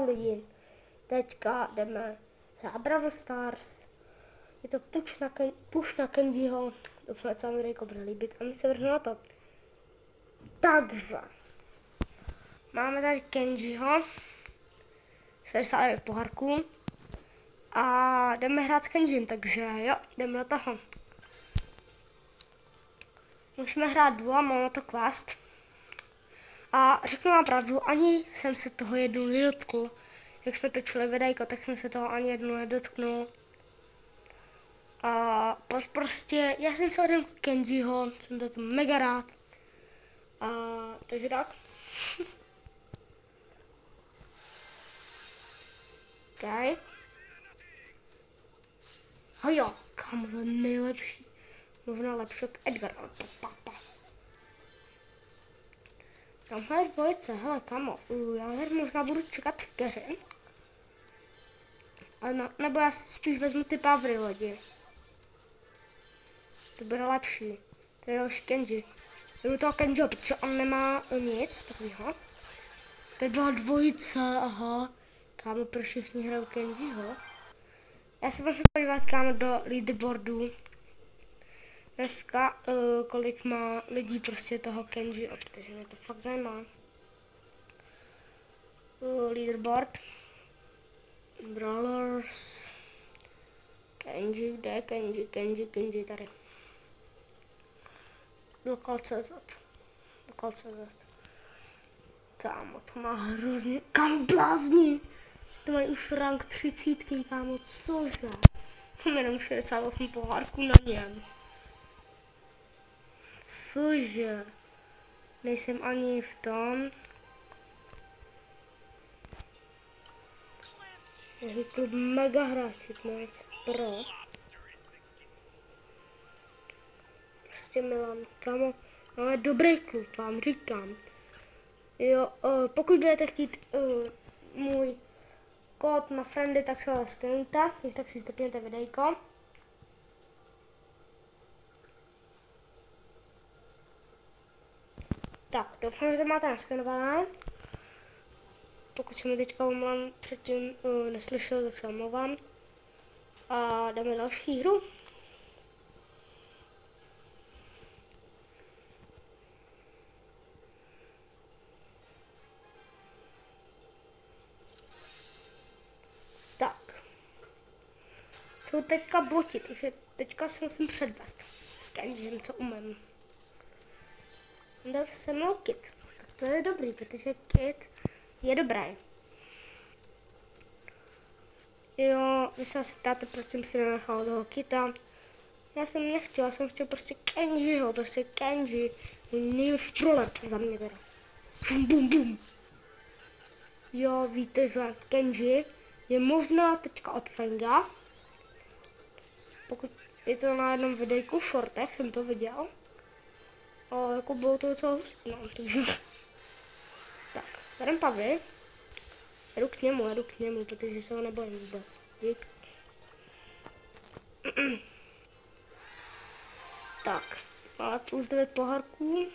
Lidi, teďka jdeme hrát Brawl Stars. Je to push na Kenjiho. Doufám, že se vám videjko bude líbit a my se vrhneme na to. Takže máme tady Kenjiho, 69 pohárků a jdeme hrát s Kenjim, takže jo, jdeme do toho. Musíme hrát duo, máme to quest. A řeknu vám pravdu, ani jsem se toho jednou nedotkl. Jak jsme točili videjko, tak jsem se toho ani jednou nedotknul. A prostě, já jsem se odem Kenjiho, jsem to mega rád. A takže tak. OK. A jo, kam to je nejlepší. Možná lepší jak Edgar, ale papa. Tamhle je dvojice, hele kamo, já hned možná budu čekat v keře. Nebo já si spíš vezmu ty pavry lidi. To bude lepší. To je další Kenji. Jdu toho Kenjiho, protože on nemá nic takového. To byla dvojice, aha. Kámo, proč všichni hrajou Kenjiho? Já se musím podívat kámo do leaderboardu. Dneska, kolik má lidí prostě toho Kenjiho, protože mě to fakt zajímá. Leaderboard. Brawlers. Kenji, kde je Kenji tady. Local.cz. Kámo, to má hrozně, kámo blázni. To mají už rank 30, kámo, cože? Mám jenom 68 pohárků na něm. Cože? Nejsem ani v tom. Je klub mega hráči dnes. Pro. Prostě Milan, kámo, máme dobrý klub, vám říkám. Jo, pokud budete chtít můj kód na friendy, tak se ho skenujte, tak si stopněte videjko. Tak, doufám, že to máte naskenované. Pokud jsem teďka omlám předtím neslyšel, tak se omlouvám. A jdeme další hru. Tak. Jsou teďka boti, takže teďka se musím předvést s Kenjim, co umím. Dal jsem mnou Kit. Tak to je dobrý, protože Kit je dobrý. Jo, vy se asi ptáte, proč jsem si nenechal toho Kita. Já jsem nechtěl, já jsem chtěl prostě Kenjiho, prostě Kenji. Můj nejlepší prolep za mě teda. Bum bum. Jo, víte, že Kenji je možná teďka od Fenga. Pokud je to na jednom videjku v shortech, jsem to viděl. A jako bylo to docela hustý, no, takže... Tak, jdem pavy. Jdu k němu, protože se ho nebojím vůbec. Dík. Tak, máme plus 9 pohárků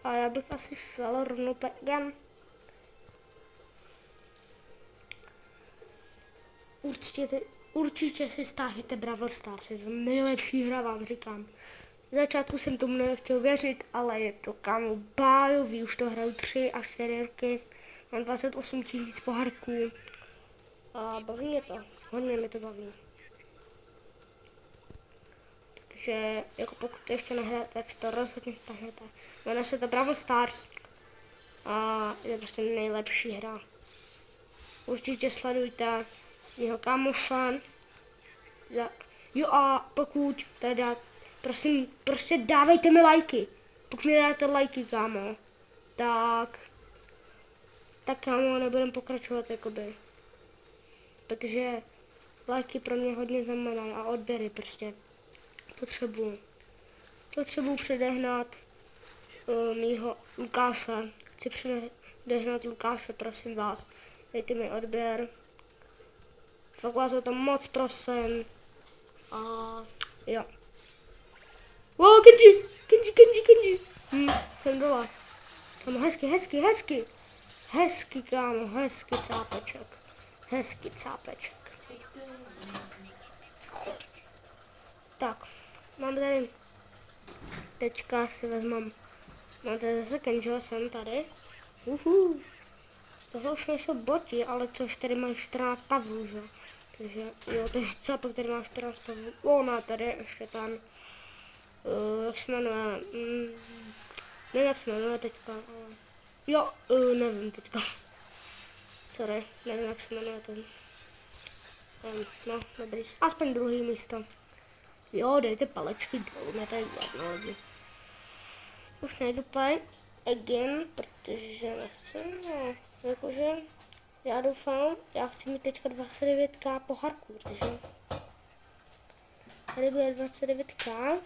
a já bych asi šel rovnou pegem. Určitě si stáhněte Brawl Stars, je to nejlepší hra, vám říkám. V začátku jsem tomu nechtěl věřit, ale je to kámo bájový, už to hraju 3 až 4 roky. Mám 28 000 pohárků a baví mě to, hodně mě to baví. Takže jako pokud to ještě nehrajete, tak to rozhodně stáhněte. Jmenuje se to Brawl Stars a je prostě nejlepší hra. Určitě sledujte jeho kámoše. Jo a pokud teda, prosím, prostě dávejte mi lajky. Pokud mi dáte lajky, kámo, tak kámo, nebudem pokračovat, jakoby. Protože lajky pro mě hodně znamenají a odběry prostě. Potřebuji předehnat mýho Lukáše. Chci předehnat Lukáše, prosím vás. Dejte mi odběr. Fakt vás o tom moc prosím. A jo. Wow, Kenji. Jsem dole. Kámo, hezky. Hezky, kámo, hezky, cápeček. Hezký cápeček. Tak, mám tady, teďka si vezmám, mám tady zase Kenjiho, jsem tady. Tohle už nejsou boti, ale což tady mají 14 pavů, že? Takže jo, takže cápek tady má 14 pavů. Ona tady ještě tam, jak se jmenuje, nevím jak se jmenuje teďka, ale jo, nevím teďka. Sorry, nevím jak se jmenuje ten. No, dobrý, aspoň druhý místo. Jo, dejte palečky dolů, mě tady jedno lidi. Už nejdu play again, protože nechci, no, jakože, já doufám, já chci mít teďka 29k po hardcore, takže tady bude 29k,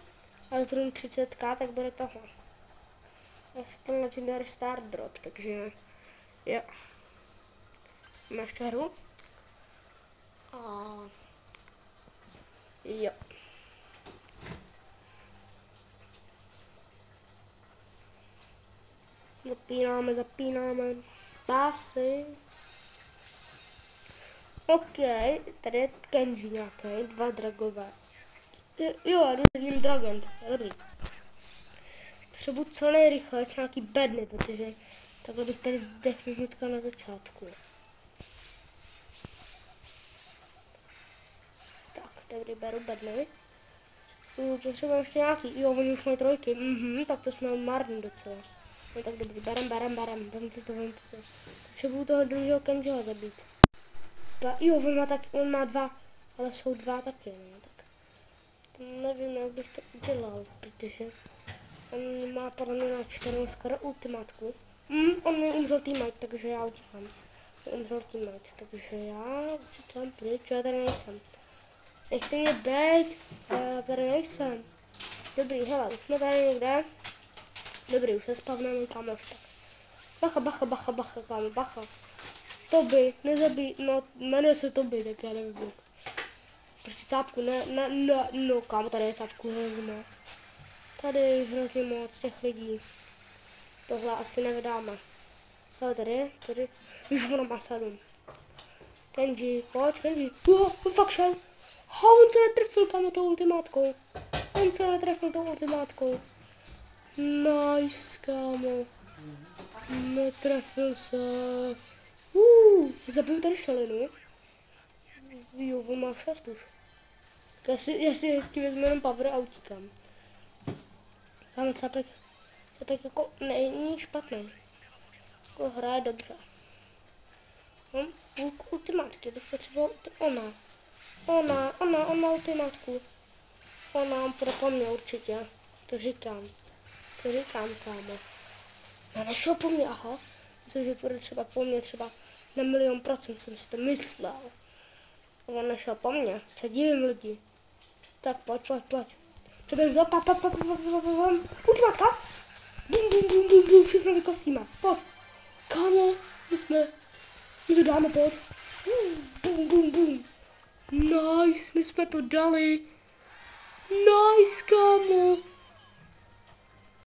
ale budu 30k, tak bude toho. Já jsem ten Legendary Star Drop, takže, jo. Máš ještě hru? A jo. Zapínáme. Pásy. OK, tady je Kenji nějaký, 2 dragové. Jo, jdu s ním dragon, dobrý. Potřebuji co nejrychleji nějaký bedny, protože takhle bych tady zdechl hnedka na začátku. Tak, dobrý, beru bedny. Potřebuji ještě nějaký, jo, oni už mají trojky, tak to jsme marní docela. No tak dobrý, berem, vem si to. Potřebuji toho druhého Kenjiho zabít. Jo, on má 2, ale jsou 2 taky, no, tak nevím, jak bych to udělal, protože on má podle mě na 4 skoro ultimátku. On mi umřel teammate, takže já utíkám. Umřel teammate, takže já utíkám pryč, já tady nejsem. Nechte mě bejt, já tady nejsem. Dobrý, hele, už jsme tady někde. Dobrý, už se spavneme kámoš, tak. Bacha, kámo, bacha. Toby, nezabij, no, jmenuje se Toby, tak já nevím. Prostě cápku, no, kámo, tady je cápku hrozně moc. Tady je hrozně moc těch lidí. Tohle asi nevydáme. Ale tady, už ono má 7. Kenji, pojď, Kenji. On fakt šel. On se netrefil, kámo, tou ultimátkou. Nice, kámo. Netrefil se. Zabiju tady šelinu. Jo, on má 6 už. Já si hezky vezmu jenom power a utíkám. Kámo, cápek jako není špatný. Jako hraje dobře. Ultimátky, bych potřeboval ona ultimátku. Ona půjde po mně určitě. To říkám, kámo. No nešel po mně, aha. Myslím, že půjde třeba po mně, třeba na 1,000,000% jsem si to myslel. On nešel po mně, se divím lidi. Tak pojď. Třeba jdu, ultimátka. Bum, všechno vykosíme, pojď. Kámo, my to dáme, pojď. Bum. Nice, my jsme to dali. Nice, kámo.